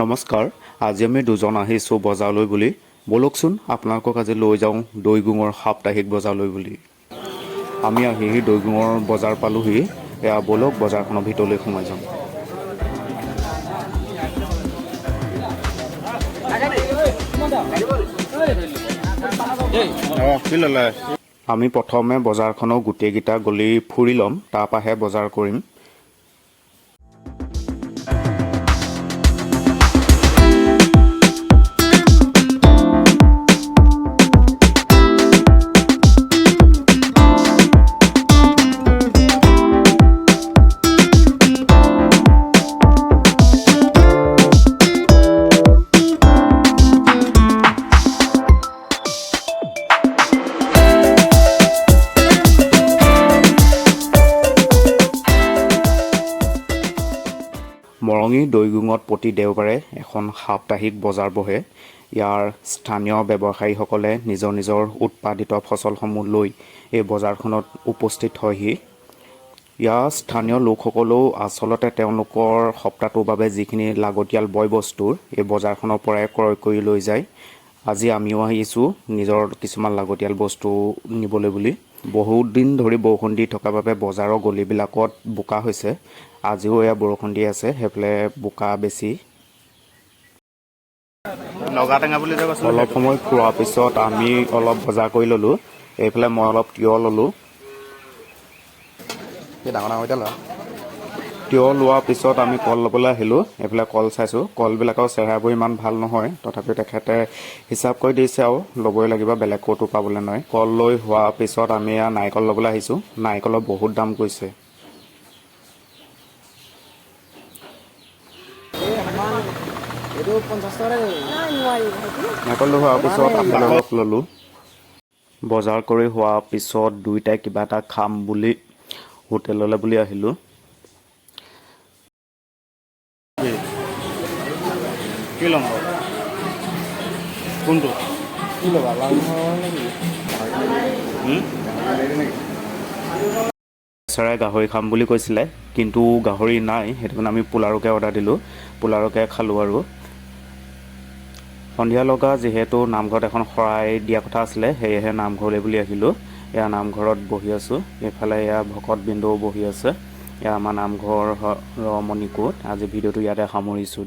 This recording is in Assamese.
নমস্কাৰ। আজি আমি দুজন আহিছোঁ বজাৰলৈ বুলি। ব'লকচোন আপোনালোকক আজি লৈ যাওঁ দৈগুঙৰ সাপ্তাহিক বজাৰলৈ বুলি। আমি আহি দৈগুঙৰ বজাৰ পালোহি। এয়া ব'লক বজাৰখনৰ ভিতৰলৈ সোমাই যাওঁ। আমি প্ৰথমে বজাৰখনৰ গোটেইকেইটা গলি ফুৰি ল'ম, তাৰপৰাহে বজাৰ কৰিম। মৰঙী দৈগুঙত প্ৰতি দেওবাৰে এখন সাপ্তাহিক বজাৰ বহে। ইয়াৰ স্থানীয় ব্যৱসায়ীসকলে নিজৰ নিজৰ উৎপাদিত ফচলসমূহ লৈ এই বজাৰখনত উপস্থিত হয়হি। ইয়াৰ স্থানীয় লোকসকলেও আচলতে তেওঁলোকৰ সপ্তাহটোৰ বাবে যিখিনি লাগতিয়াল বয় বস্তু এই বজাৰখনৰ পৰাই ক্ৰয় কৰি লৈ যায়। আজি আমিও আহিছোঁ নিজৰ কিছুমান লাগতিয়াল বস্তু নিবলৈ বুলি। বহুত দিন ধৰি বৰষুণ দি থকাৰ বাবে বজাৰৰ গলিবিলাকত বোকা হৈছে। আজিও এয়া বৰষুণ দি আছে, সেইফালে বোকা বেছি। অলপ সময় খোৱাৰ পিছত আমি অলপ বজাৰ কৰি ল'লোঁ। এইফালে মই অলপ তিয়হ ল'লোঁ। তিয়হ লোৱাৰ পিছত আমি কল ল'বলৈ আহিলোঁ। এইফালে কল চাইছোঁ, কলবিলাকৰ চেহেৰাবোৰ ইমান ভাল নহয়, তথাপিও তেখেতে হিচাপ কৰি দিছে আৰু ল'বই লাগিব, বেলেগ ক'তো পাবলৈ নাই। কল লৈ হোৱাৰ পিছত আমি এয়া নাৰিকল ল'বলৈ আহিছোঁ। নাৰিকলৰ বহুত দাম কৈছে। নাৰিকলটো হোৱাৰ পিছত আপেল অলপ ল'লোঁ। বজাৰ কৰি হোৱাৰ পিছত দুয়োটাই কিবা এটা খাম বুলি হোটেললৈ বুলি আহিলোঁ। কি ল'ম বাৰু? কোনটো? কি ল'বা? ছাৰে গাহৰি খাম বুলি কৈছিলে, কিন্তু গাহৰি নাই, সেইটো কাৰণে আমি পোলাওকে অৰ্ডাৰ দিলোঁ। পোলাওকে খালোঁ আৰু সন্ধিয়া লগা যিহেতু নামঘৰত এখন শৰাই দিয়া কথা আছিলে, সেয়েহে নামঘৰলৈ বুলি আহিলোঁ। এয়া নামঘৰত বহি আছোঁ। এইফালে এয়া ভকত বিন্দুও বহি আছে। এয়া আমাৰ নামঘৰ মণিকোট। আজি ভিডিঅ'টো ইয়াতে সামৰিছোঁ।